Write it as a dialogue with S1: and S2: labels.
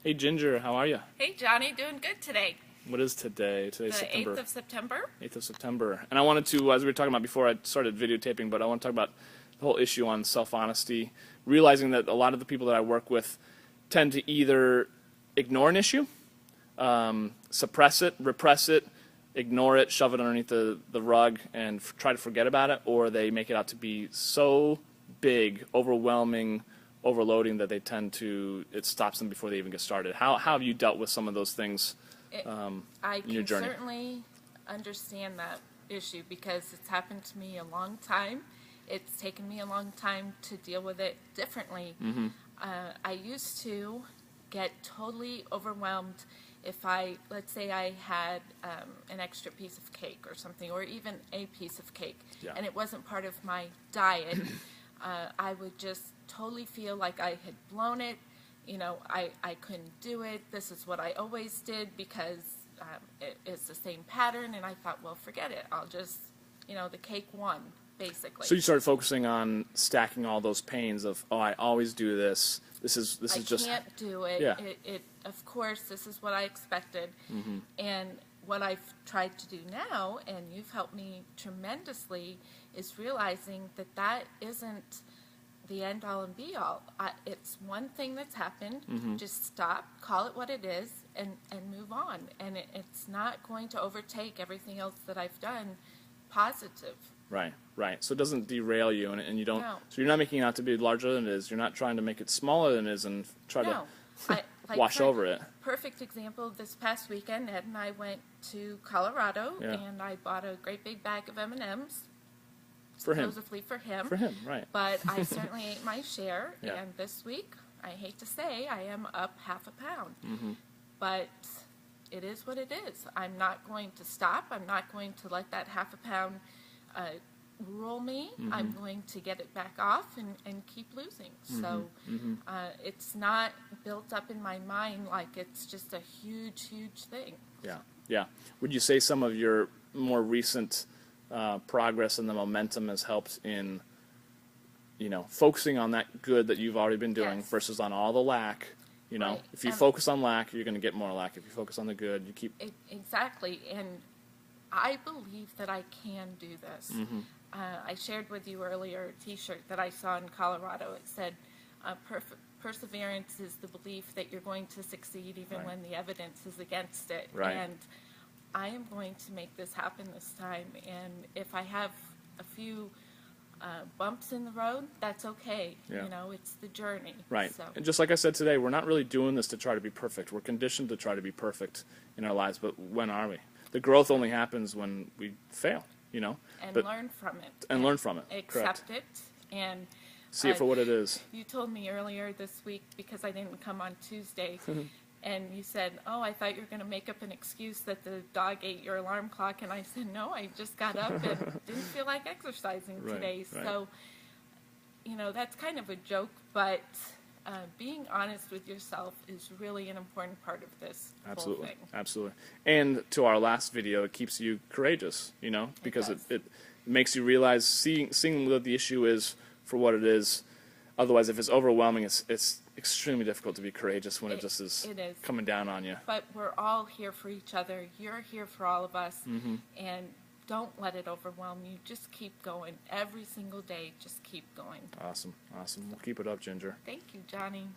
S1: Hey Ginger, how are you?
S2: Hey Johnny, doing good today.
S1: What is today? Today's
S2: The
S1: September
S2: 8th of September.
S1: 8th of September. And I wanted to, as we were talking about before I started videotaping, but I want to talk about the whole issue on self-honesty, realizing that a lot of the people that I work with tend to either ignore an issue, suppress it, repress it, ignore it, shove it underneath the rug, and try to forget about it, or they make it out to be so big, overwhelming, overloading that they tend to, it stops them before they even get started. How have you dealt with some of those things
S2: I
S1: in your
S2: can
S1: journey?
S2: certainly understand that issue because it's happened to me a long time. It's taken me a long time to deal with it differently. I used to get totally overwhelmed if let's say I had an extra piece of cake or something, or even a piece of cake,
S1: Yeah.
S2: and it wasn't part of my diet. I would just totally feel like I had blown it. You know, I couldn't do it. This is what I always did because it's the same pattern. And I thought, well, forget it. I'll just, the cake won, basically.
S1: So you started focusing on stacking all those pains of, oh, I always do this. This is just.
S2: I can't do it.
S1: Yeah.
S2: Of course, this is what I expected. And what I've tried to do now, and you've helped me tremendously, is realizing that that isn't the end all and be all. It's one thing that's happened. Just stop, call it what it is, and move on. And it's not going to overtake everything else that I've done positive.
S1: Right, right. So it doesn't derail you, and you don't.
S2: No.
S1: So you're not making it out to be larger than it is. You're not trying to make it smaller than it is and try
S2: No.
S1: to wash over it.
S2: Perfect example, this past weekend, Ed and I went to Colorado,
S1: Yeah.
S2: and I bought a great big bag of M&Ms.
S1: For him.
S2: Supposedly for him.
S1: For him, right.
S2: But I certainly ate my share,
S1: Yeah.
S2: and this week, I hate to say, I am up half a pound. But it is what it is. I'm not going to stop. I'm not going to let that half a pound rule me. I'm going to get it back off and keep losing. So it's not built up in my mind like it's just a huge, huge thing.
S1: Yeah, yeah. Would you say some of your more recent progress and the momentum has helped in, focusing on that good that you've already been doing
S2: Yes.
S1: versus on all the lack?
S2: Right.
S1: If you focus on lack, you're going to get more lack. If you focus on the good, you keep.
S2: Exactly. And I believe that I can do this. I shared with you earlier a T-shirt that I saw in Colorado. It said, perseverance is the belief that you're going to succeed even
S1: Right.
S2: when the evidence is against it.
S1: Right.
S2: And I am going to make this happen this time. And if I have a few bumps in the road, that's okay.
S1: Yeah.
S2: It's the journey.
S1: Right.
S2: So.
S1: And just like I said today, we're not really doing this to try to be perfect. We're conditioned to try to be perfect in our lives, but when are we? The growth only happens when we fail,
S2: And
S1: but,
S2: learn from it.
S1: and learn from it.
S2: Accept
S1: Correct.
S2: it. And
S1: See it for what it is.
S2: you told me earlier this week, because I didn't come on Tuesday, and you said, oh, I thought you were going to make up an excuse that the dog ate your alarm clock. And I said, no, I just got up and didn't feel like exercising
S1: Right,
S2: today.
S1: right.
S2: So, that's kind of a joke, but being honest with yourself is really an important part of this
S1: Absolutely,
S2: whole thing.
S1: absolutely. And to our last video, it keeps you courageous, because
S2: does.
S1: it makes you realize, seeing what the issue is for what it is. Otherwise, if it's overwhelming, it's extremely difficult to be courageous when it just is,
S2: it is.
S1: coming down on you.
S2: But we're all here for each other. You're here for all of us. And don't let it overwhelm you. Just keep going. Every single day, just keep going.
S1: Awesome, awesome. We'll keep it up, Ginger.
S2: Thank you, Johnny.